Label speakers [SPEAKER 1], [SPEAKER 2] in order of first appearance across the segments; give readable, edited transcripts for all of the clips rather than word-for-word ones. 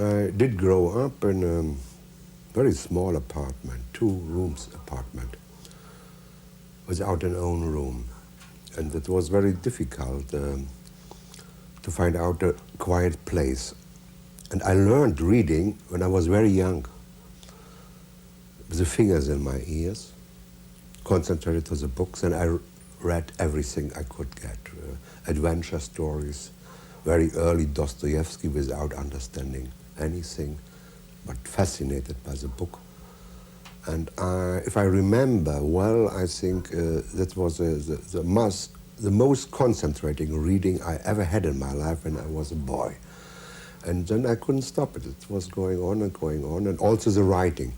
[SPEAKER 1] I did grow up in a very small apartment, 2-room apartment, without an own room. And it was very difficult to find out a quiet place. And I learned reading when I was very young, with the fingers in my ears, concentrated to the books, and I read everything I could get. Adventure stories, very early Dostoevsky without understanding anything, but fascinated by the book. And if I remember well, I think that was the most concentrating reading I ever had in my life when I was a boy. And then I couldn't stop it. It was going on, and also the writing.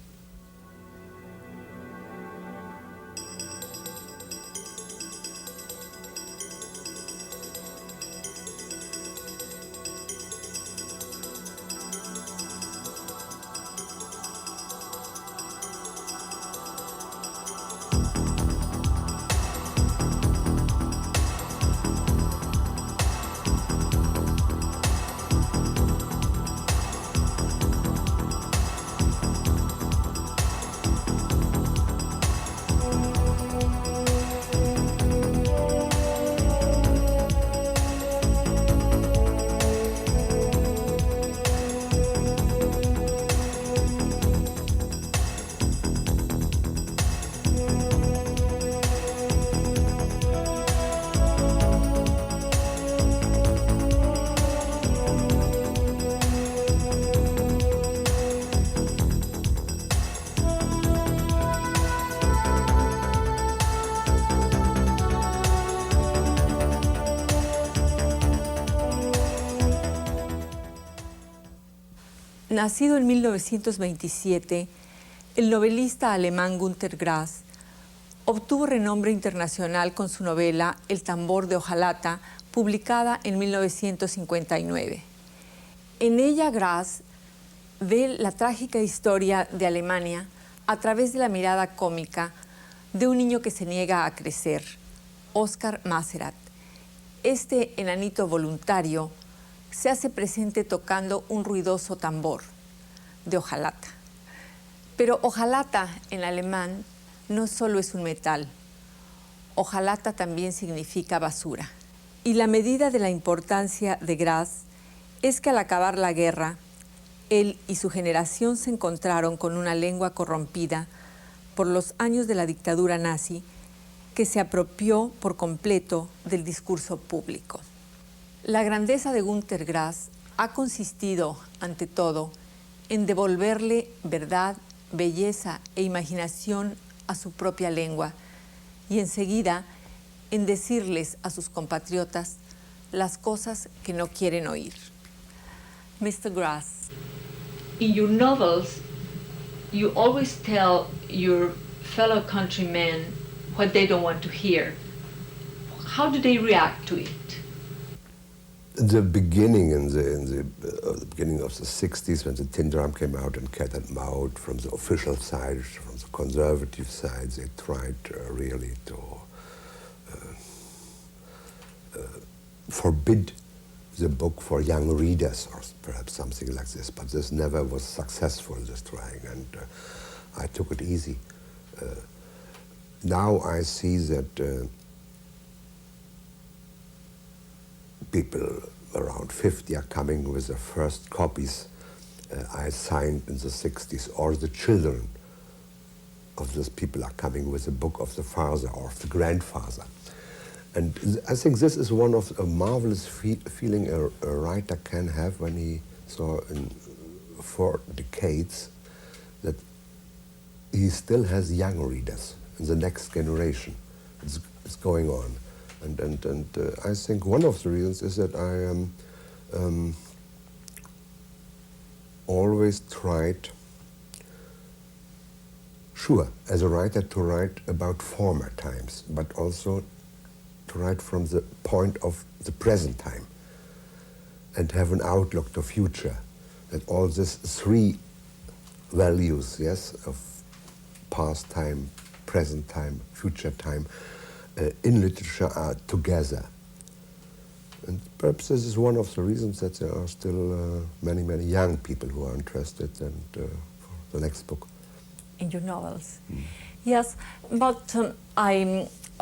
[SPEAKER 2] Nacido en 1927, el novelista alemán Günter Grass obtuvo renombre internacional con su novela El tambor de hojalata, publicada en 1959. En ella, Grass ve la trágica historia de Alemania a través de la mirada cómica de un niño que se niega a crecer, Oskar Maserat. Este enanito voluntario se hace presente tocando un ruidoso tambor de hojalata. Pero hojalata en alemán no solo es un metal. Hojalata también significa basura. Y la medida de la importancia de Grass es que al acabar la guerra, él y su generación se encontraron con una lengua corrompida por los años de la dictadura nazi que se apropió por completo del discurso público. La grandeza de Günter Grass ha consistido, ante todo, en devolverle verdad, belleza e imaginación a su propia lengua y enseguida en decirles a sus compatriotas las cosas que no quieren oír. Mr. Grass.
[SPEAKER 3] In your novels, you always tell your fellow countrymen what they don't want to hear. How do they react to it?
[SPEAKER 1] The beginning in the beginning of the 60s, when the Tin Drum came out and Cat and Mouse, from the official side, from the conservative side, they tried really to forbid the book for young readers, or perhaps something like this. But this never was successful, this trying, and I took it easy. Now I see that people around 50 are coming with the first copies I signed in the 60s, or the children of those people are coming with a book of the father or of the grandfather. And I think this is one of a marvelous feeling a writer can have when he saw in 4 decades that he still has young readers in the next generation. It's going on. And I think one of the reasons is that I always tried, sure, as a writer, to write about former times, but also to write from the point of the present time and have an outlook to future. That all these 3 values, yes, of past time, present time, future time, in literature are together. And perhaps this is one of the reasons that there are still many, many young people who are interested and for the next book.
[SPEAKER 2] In your novels.
[SPEAKER 1] Mm.
[SPEAKER 2] Yes, but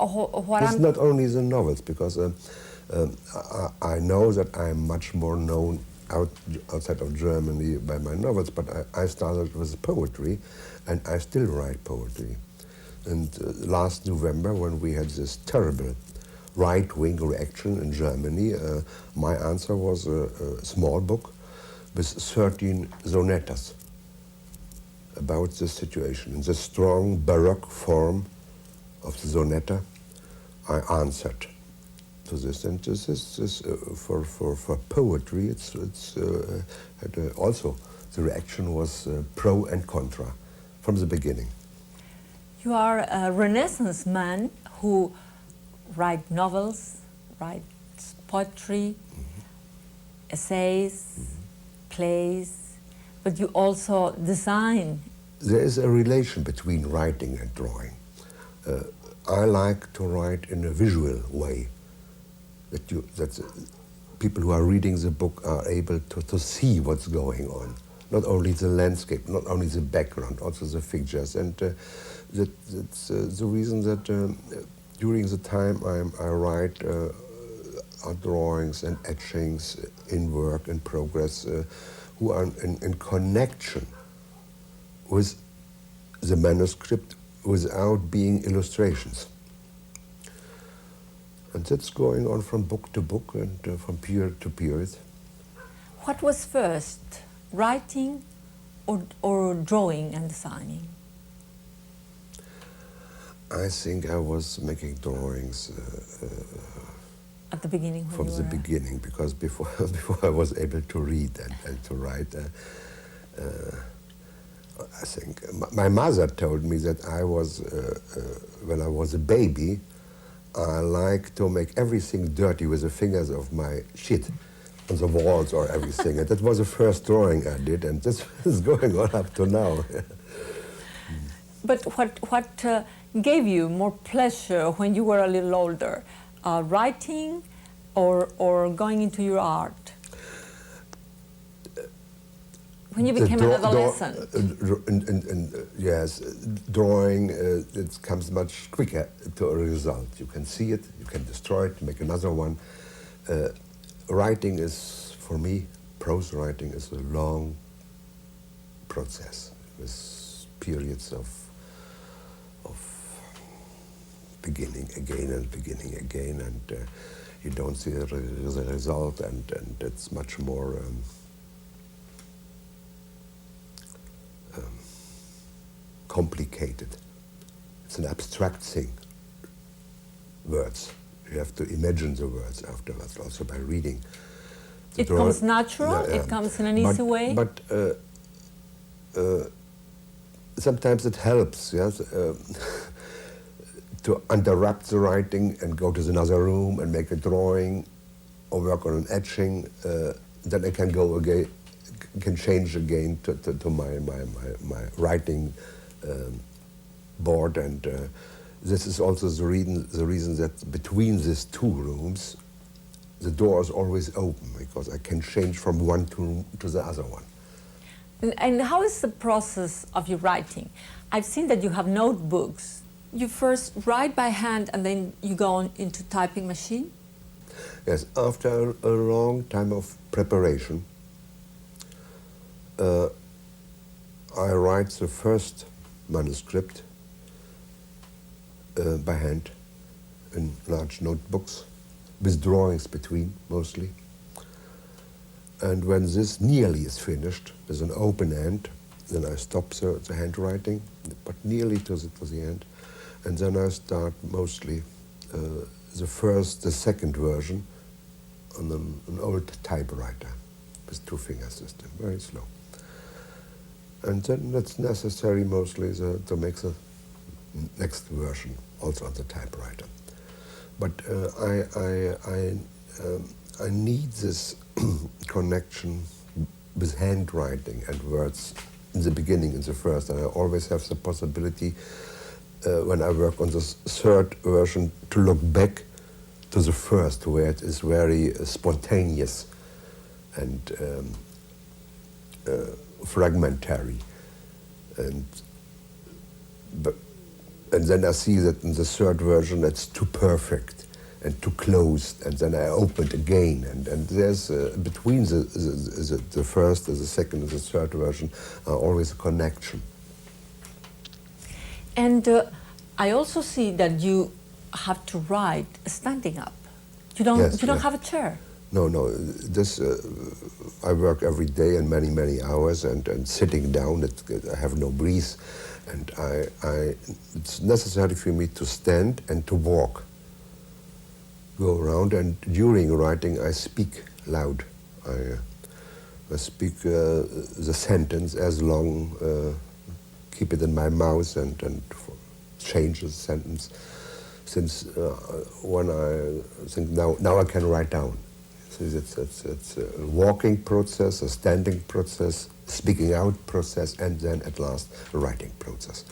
[SPEAKER 1] It's not only the novels, because I know that I'm much more known outside of Germany by my novels, but I started with poetry, and I still write poetry. And last November, when we had this terrible right-wing reaction in Germany, my answer was a small book with 13 sonatas about this situation. In the strong Baroque form of the sonata, I answered to this. And this is for poetry, it's also the reaction was pro and contra from the beginning.
[SPEAKER 2] You are a Renaissance man who writes novels, writes poetry, essays, plays, but you also design.
[SPEAKER 1] There is a relation between writing and drawing. I like to write in a visual way, that people who are reading the book are able to see what's going on. Not only the landscape, not only the background, also the pictures. And that's the reason that during the time I write drawings and etchings in work in progress who are in connection with the manuscript without being illustrations. And that's going on from book to book and from period to period.
[SPEAKER 2] What was first, writing or drawing and designing?
[SPEAKER 1] I think I was making drawings
[SPEAKER 2] at the beginning.
[SPEAKER 1] From the beginning, because before I was able to read and to write, I think my mother told me that I was, when I was a baby, I liked to make everything dirty with the fingers of my shit on the walls or everything. And that was the first drawing I did, and this is going on up to now.
[SPEAKER 2] But what gave you more pleasure when you were a little older? Writing or going into your art? When you became an adolescent? Yes, drawing, it comes much quicker to a result. You can see it, you can destroy it, make another one. Writing is, for me, prose writing is a long process with periods of beginning again and beginning again, and you don't see the result, and it's much more complicated. It's an abstract thing. Words. You have to imagine the words afterwards, also by reading. It comes natural? It comes in an easy way? But sometimes it helps, yes, to interrupt the writing and go to another room and make a drawing or work on an etching. Then I can go again, can change again to my writing board, and this is also the reason that between these two rooms the door is always open, because I can change from one room to the other one. And how is the process of your writing? I've seen that you have notebooks. You first write by hand and then you go on into typing machine? Yes, after a long time of preparation, I write the first manuscript by hand in large notebooks, with drawings between, mostly. And when this nearly is finished, with an open end, then I stop the handwriting, but nearly to the end. And then I start mostly the second version on an old typewriter with two-finger system, very slow. And then it's necessary mostly to make the next version also on the typewriter. But I need this connection with handwriting and words in the beginning, in the first, and I always have the possibility when I work on the third version to look back
[SPEAKER 1] to the first, where it is very spontaneous and fragmentary, and then I see that in the third version it's too perfect and too closed, and then I open it again, and there's between the first, the second, and the third version always a connection.
[SPEAKER 2] And I also see that you have to write standing up. You don't have a chair.
[SPEAKER 1] No. This I work every day and many hours, and sitting down, I have no breeze, and it's necessary for me to stand and to walk, go around, and during writing I speak loud. I speak the sentence as long, keep it in my mouth, and change the sentence. Since when I think now I can write down. So it's a walking process, a standing process, speaking out process, and then at last a writing process.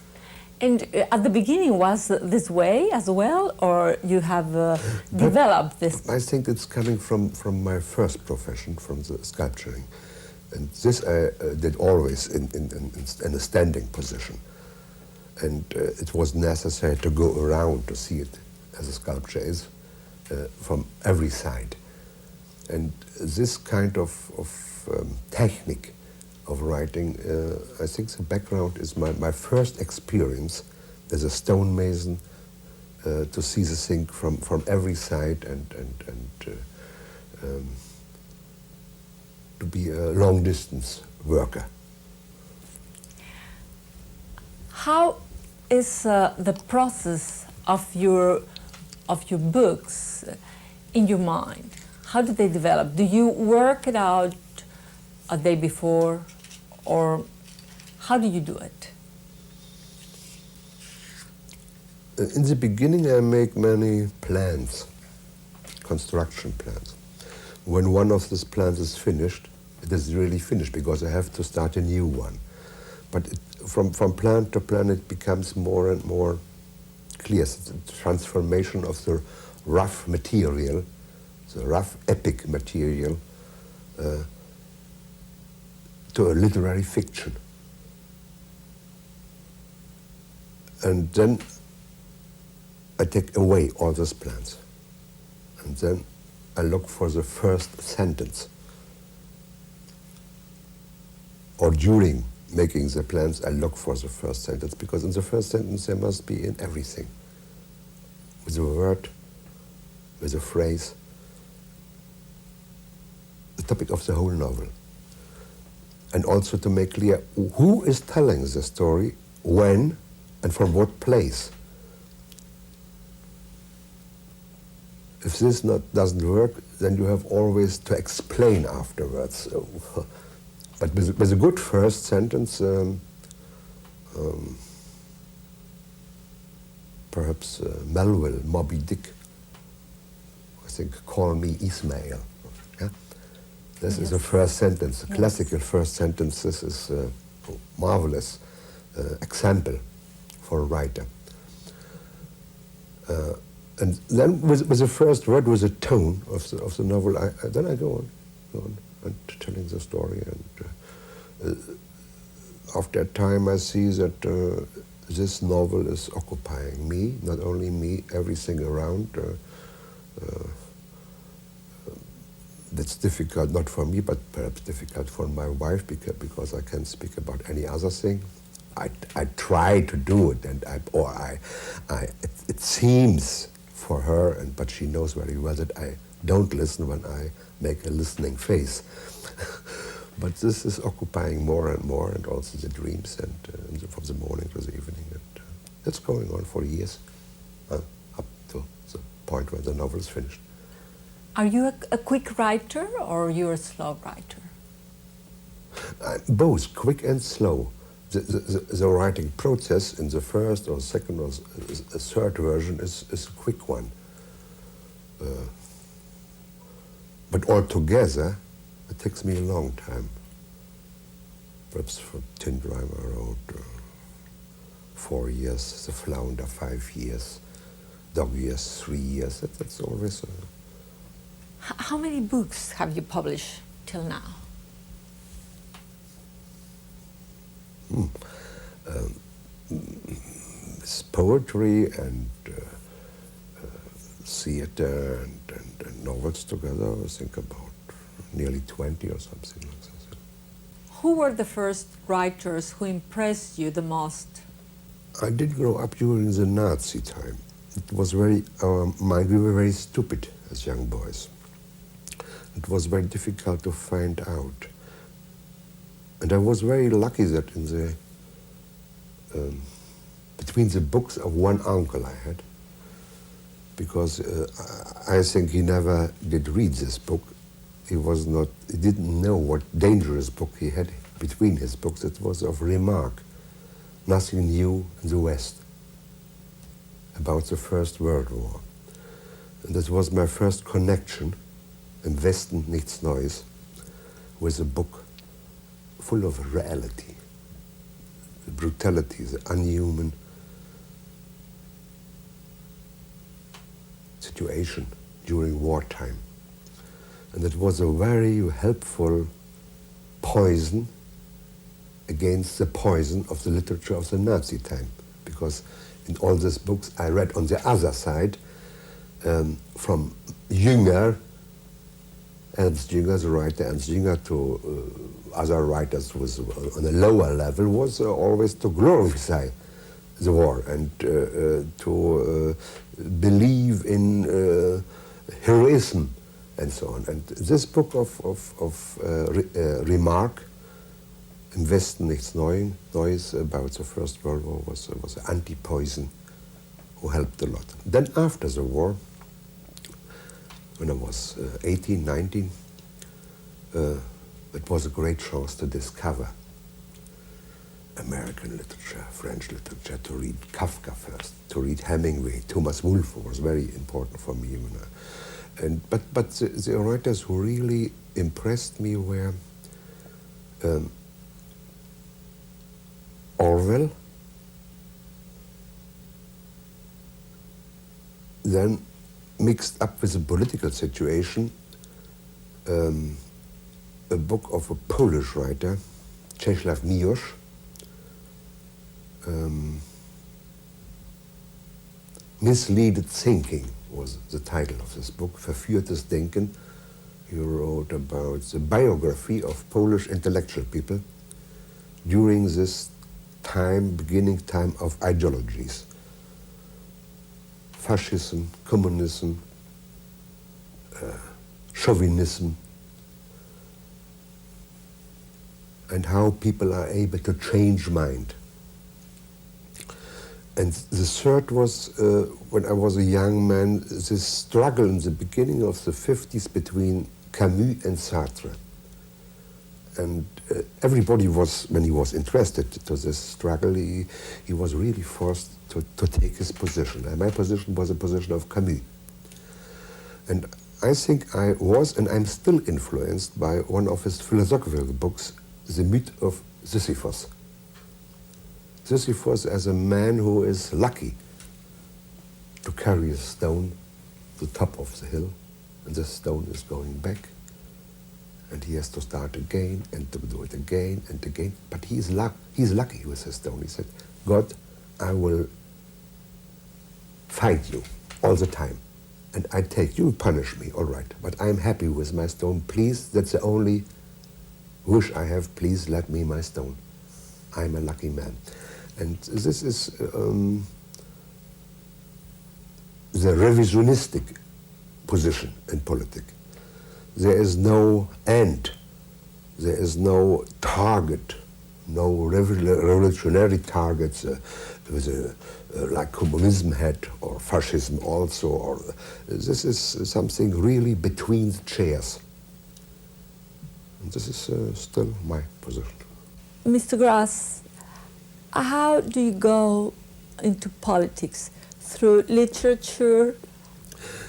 [SPEAKER 2] And at the beginning was this way as well, or you have developed this?
[SPEAKER 1] I think it's coming from my first profession, from the sculpturing. And this I did always in a standing position. And it was necessary to go around to see it as a sculpture is, from every side. And this kind of technique of writing, I think the background is my first experience as a stonemason, to see the thing from every side, and to be a long distance worker.
[SPEAKER 2] How is the process of your books in your mind? How do they develop? Do you work it out a day before, or how do you do it?
[SPEAKER 1] In the beginning, I make many plans, construction plans. When one of these plans is finished, it is really finished because I have to start a new one. But from plan to plan, it becomes more and more clear. It's the transformation of the rough material, the rough epic material, to a literary fiction. And then I take away all those plans. And then I look for the first sentence. Or during making the plans, I look for the first sentence, because in the first sentence there must be in everything. With a word, with a phrase, the topic of the whole novel. And also to make clear who is telling the story, when, and from what place. If this doesn't work, then you have always to explain afterwards. But with a good first sentence, perhaps Melville, Moby Dick, I think, call me Ismail. Yeah? This is the first sentence, a classical first sentence. This is a marvelous example for a writer. And then with the first word, with the tone of the novel, then I go on and telling the story. And after a time, I see that this novel is occupying me, not only me, everything around. That's difficult, not for me, but perhaps difficult for my wife, because I can't speak about any other thing. I try to do it, and it seems for her, but she knows very well that I don't listen when I make a listening face. But this is occupying more and more, and also the dreams, and from the morning to the evening, and it's going on for years, up to the point where the novel is finished.
[SPEAKER 2] Are you a quick writer, or you're a slow writer?
[SPEAKER 1] Both, quick and slow. The writing process in the first or second or third version is a quick one. But altogether, it takes me a long time. Perhaps for Tin Driver I wrote 4 years, The Flounder 5 years, dog years, 3 years. That's always.
[SPEAKER 2] How many books have you published till now?
[SPEAKER 1] It's poetry and theater and novels together. I think about nearly 20 or something like that.
[SPEAKER 2] Who were the first writers who impressed you the most?
[SPEAKER 1] I did grow up during the Nazi time. It was very, we were very stupid as young boys. It was very difficult to find out. And I was very lucky that in the, between the books of one uncle I had, because I think he never did read this book. He didn't know what dangerous book he had between his books. It was of remark, Nothing New in the West, about the First World War. And that was my first connection, Im Westen nichts Neues, with a book full of reality, the brutality, the unhuman situation during wartime. And it was a very helpful poison against the poison of the literature of the Nazi time, because in all these books I read on the other side, from Jünger, Ernst Jünger, the writer Ernst Jünger, to other writers was on a lower level, was always to glorify the war and to believe in heroism and so on. And this book of remark, Im Westen nichts Neues, about the First World War was an anti-poison who helped a lot. Then after the war, when I was 18, 19, it was a great chance to discover American literature, French literature, to read Kafka first, to read Hemingway, Thomas Wolfe was very important for me. But the writers who really impressed me were Orwell, then mixed up with the political situation, a book of a Polish writer, Czesław Miłosz, Misleaded Thinking was the title of this book, Verführtes Denken. He wrote about the biography of Polish intellectual people during this time, beginning time of ideologies. Fascism, communism, chauvinism, and how people are able to change mind. And the third was, when I was a young man, this struggle in the beginning of the 50s between Camus and Sartre. And everybody was, when he was interested to this struggle, he was really forced to take his position. And my position was a position of Camus. And I think I was, and I'm still influenced by one of his philosophical books, The Myth of Sisyphus. Sisyphus as a man who is lucky to carry a stone to the top of the hill, and the stone is going back, and he has to start again and to do it again and again. But he's lucky with his stone. He said, God, I will fight you all the time, and I take you, punish me, all right, but I'm happy with my stone. Please, that's the only wish I have. Please let me my stone. I'm a lucky man. And this is the revisionistic position in politics. There is no end, there is no target, no revolutionary targets like communism had, or fascism also, or this is something really between the chairs. And this is still my position.
[SPEAKER 2] Mr. Grass, how do you go into politics? Through literature?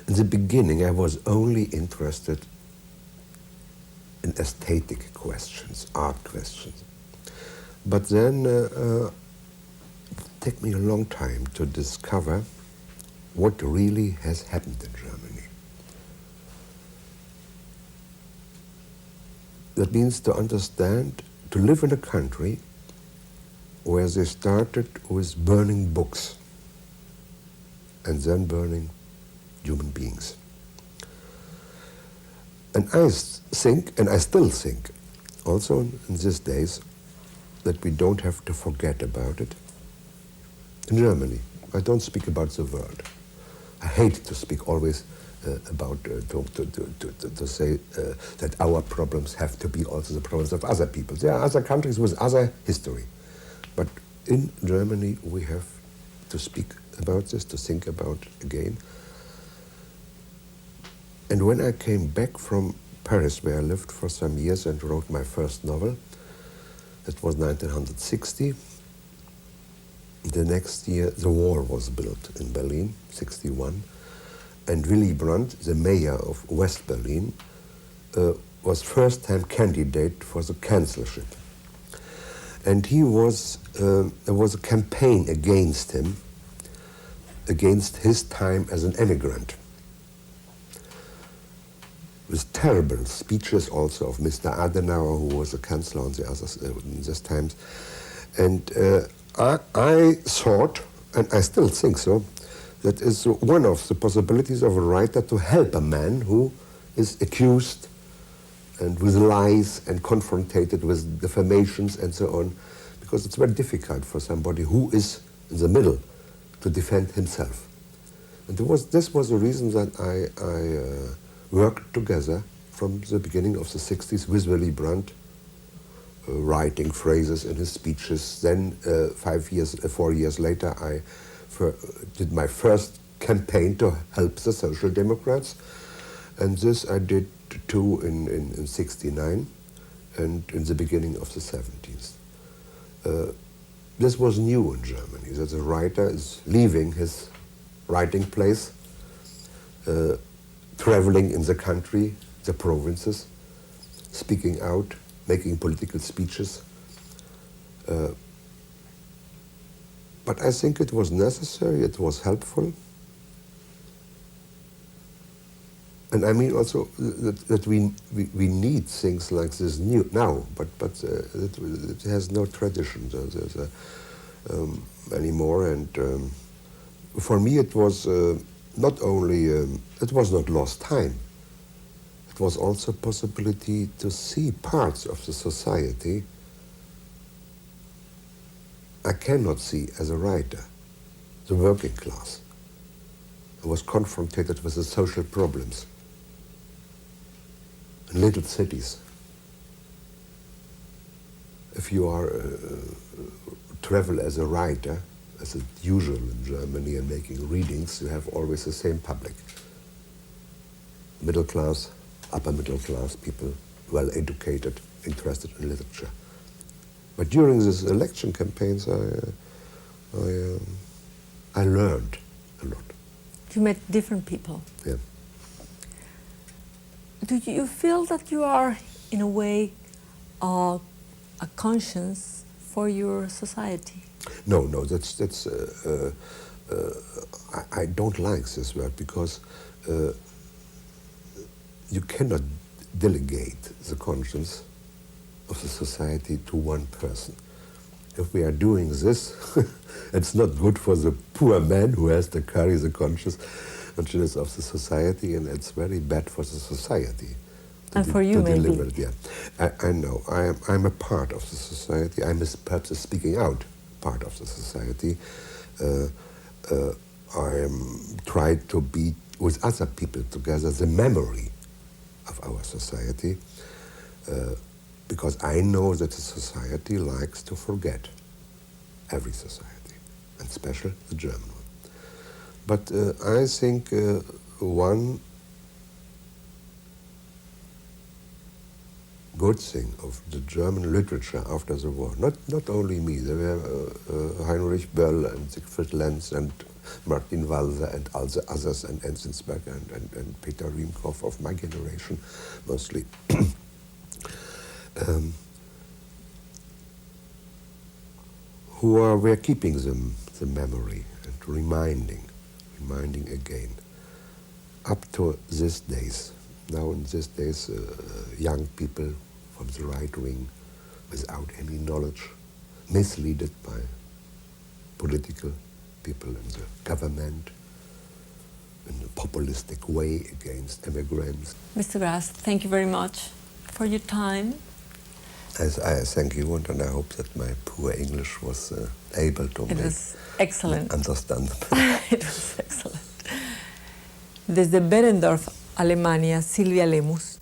[SPEAKER 1] In the beginning, I was only interested in aesthetic questions, art questions. But then it took me a long time to discover what really has happened in Germany. That means to understand, to live in a country where they started with burning books and then burning human beings. And I think, and I still think, also in these days, that we don't have to forget about it. In Germany, I don't speak about the world. I hate to speak always about, to say that our problems have to be also the problems of other people. There are other countries with other history. But in Germany, we have to speak about this, to think about it again. And when I came back from Paris, where I lived for some years and wrote my first novel, that was 1960. The next year, the wall was built in Berlin, 61. And Willy Brandt, the mayor of West Berlin, was first-time candidate for the chancellorship. And he was, there was a campaign against him, against his time as an immigrant. With terrible speeches also of Mr. Adenauer, who was a chancellor on the others, in these times. And I thought, and I still think so, that is one of the possibilities of a writer to help a man who is accused and with lies and confronted with defamations and so on, because it's very difficult for somebody who is in the middle to defend himself. And this was the reason that I worked together from the beginning of the 60s with Willy Brandt, writing phrases in his speeches. Then 4 years later, I did my first campaign to help the Social Democrats. And this I did too in 69 and in the beginning of the 70s. This was new in Germany, that the writer is leaving his writing place, traveling in the country, the provinces, speaking out, making political speeches. But I think it was necessary, it was helpful. And I mean also that we need things like this now, but it has no tradition anymore. And for me it was not only, it was not lost time, it was also a possibility to see parts of the society I cannot see as a writer, the working class. I was confronted with the social problems in little cities. If you are travel as a writer, as is usual in Germany, and making readings, you have always the same public. Middle class, upper middle class people, well educated, interested in literature. But during these election campaigns, I learned a lot.
[SPEAKER 2] You met different people.
[SPEAKER 1] Yeah.
[SPEAKER 2] Do you feel that you are, in a way, a conscience for your society?
[SPEAKER 1] No, that's I don't like this word, because you cannot delegate the conscience of the society to one person. If we are doing this, it's not good for the poor man who has to carry the consciousness of the society, and it's very bad for the society.
[SPEAKER 2] And for you, maybe.
[SPEAKER 1] Deliver it, yeah. I know. I'm a part of the society. I'm perhaps a speaking out part of the society. I tried to be with other people together the memory of our society, because I know that the society likes to forget, every society, and especially the German one. But I think one good thing of the German literature after the war, not only me, there were Heinrich Böll and Siegfried Lenz and Martin Walser and all the others, and Enzensberger and Peter Riemkopf of my generation, mostly. Who were keeping the memory and reminding reminding again. Up to these days, now in these days, young people from the right wing, without any knowledge, misleaded by political people in the government, in a populistic way against immigrants.
[SPEAKER 2] Mr. Grass, thank you very much for your time.
[SPEAKER 1] As I thank you, and I hope that my poor English was able to
[SPEAKER 2] It was excellent.
[SPEAKER 1] understand.
[SPEAKER 2] It was excellent. Desde Berendorf, Alemania, Silvia Lemus.